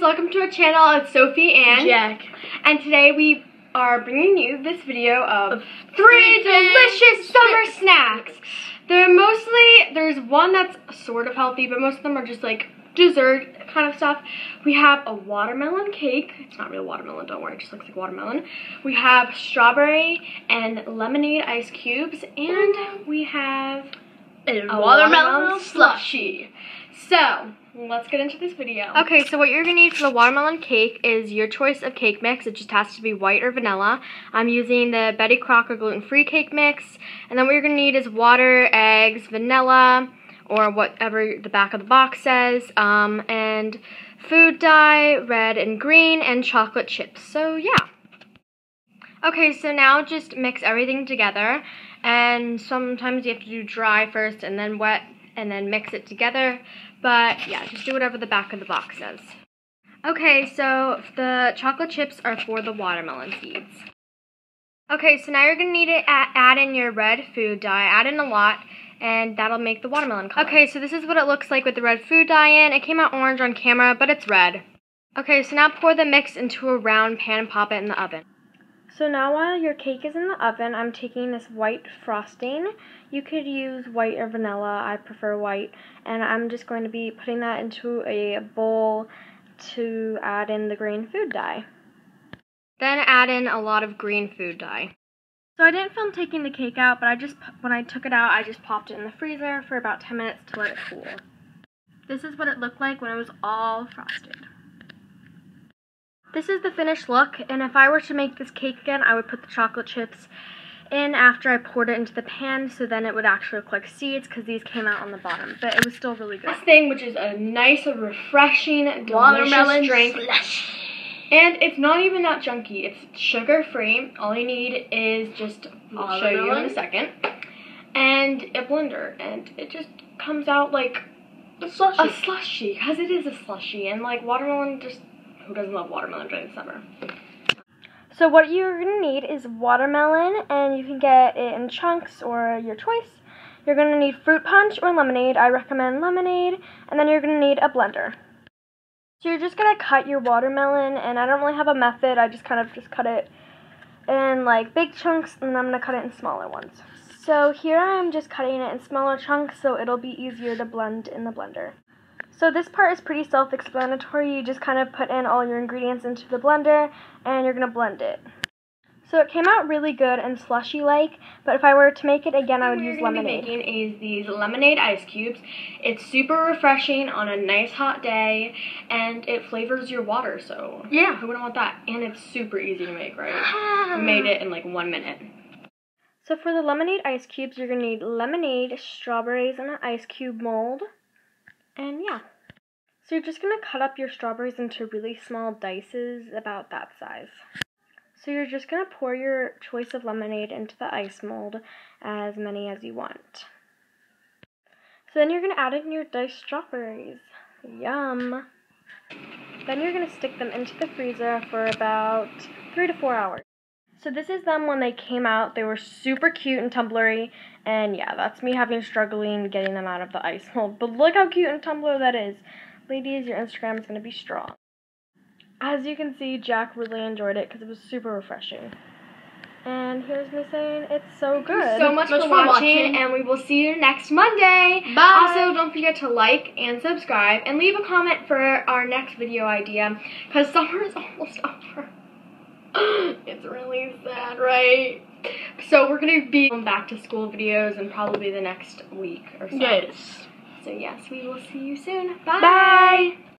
welcome to our channel. It's Sophie and Jack. And today we are bringing you this video of 3 delicious summer snacks. There's one that's sort of healthy, but most of them are just like dessert kind of stuff. We have a watermelon cake. It's not real watermelon, don't worry, it just looks like watermelon. We have strawberry and lemonade ice cubes, and we have a watermelon slushie. So, let's get into this video. Okay, so what you're going to need for the watermelon cake is your choice of cake mix. It just has to be white or vanilla. I'm using the Betty Crocker gluten-free cake mix. And then what you're going to need is water, eggs, vanilla, or whatever the back of the box says, and food dye, red and green, and chocolate chips. So, yeah. Okay, so now just mix everything together. And sometimes you have to do dry first and then wet and then mix it together. But yeah, just do whatever the back of the box says. Okay, so the chocolate chips are for the watermelon seeds. Okay, so now you're going to need to add in your red food dye. Add in a lot, and that'll make the watermelon color. Okay, so this is what it looks like with the red food dye in. It came out orange on camera, but it's red. Okay, so now pour the mix into a round pan and pop it in the oven. So now while your cake is in the oven, I'm taking this white frosting. You could use white or vanilla. I prefer white. And I'm just going to be putting that into a bowl to add in the green food dye. Then add in a lot of green food dye. So I didn't film taking the cake out, but when I took it out, I just popped it in the freezer for about 10 minutes to let it cool. This is what it looked like when it was all frosted. This is the finished look, and if I were to make this cake again, I would put the chocolate chips in after I poured it into the pan, so then it would actually look like seeds, because these came out on the bottom, but it was still really good. This thing, which is a nice, refreshing, delicious drink. Slush. And it's not even that junky. It's sugar-free. All you need is just, I'll show you in a second, and a blender, and it just comes out like a slushie, because it is a slushie, and like watermelon just... Who doesn't love watermelon during the summer? So what you're going to need is watermelon, and you can get it in chunks or your choice. You're going to need fruit punch or lemonade. I recommend lemonade. And then you're going to need a blender. So you're just going to cut your watermelon, and I don't really have a method. I just kind of cut it in like big chunks, and then I'm going to cut it in smaller ones. So here I'm just cutting it in smaller chunks so it'll be easier to blend in the blender. So this part is pretty self-explanatory. You just kind of put in all your ingredients into the blender, and you're going to blend it. So it came out really good and slushy-like, but if I were to make it again, I would use lemonade. What we're going to be making is these lemonade ice cubes. It's super refreshing on a nice hot day, and it flavors your water, so yeah, who wouldn't want that? And it's super easy to make, right? We made it in like 1 minute. So for the lemonade ice cubes, you're going to need lemonade, strawberries, and an ice cube mold. And yeah. So you're just going to cut up your strawberries into really small dices, about that size. So you're just going to pour your choice of lemonade into the ice mold, as many as you want. So then you're going to add in your diced strawberries. Yum! Then you're going to stick them into the freezer for about 3 to 4 hours. So this is them when they came out. They were super cute and tumblery, and yeah, that's me struggling getting them out of the ice mold. But look how cute and tumbler that is. Ladies, your Instagram is going to be strong. As you can see, Jack really enjoyed it because it was super refreshing. And here's me saying it's so good. Thank you so much for watching, and we will see you next Monday. Bye! Also, don't forget to like and subscribe, and leave a comment for our next video idea, because summer is almost over. It's really sad, right? So we're going to be back to school videos in probably the next week or so. Yes. So yes, we will see you soon. Bye! Bye!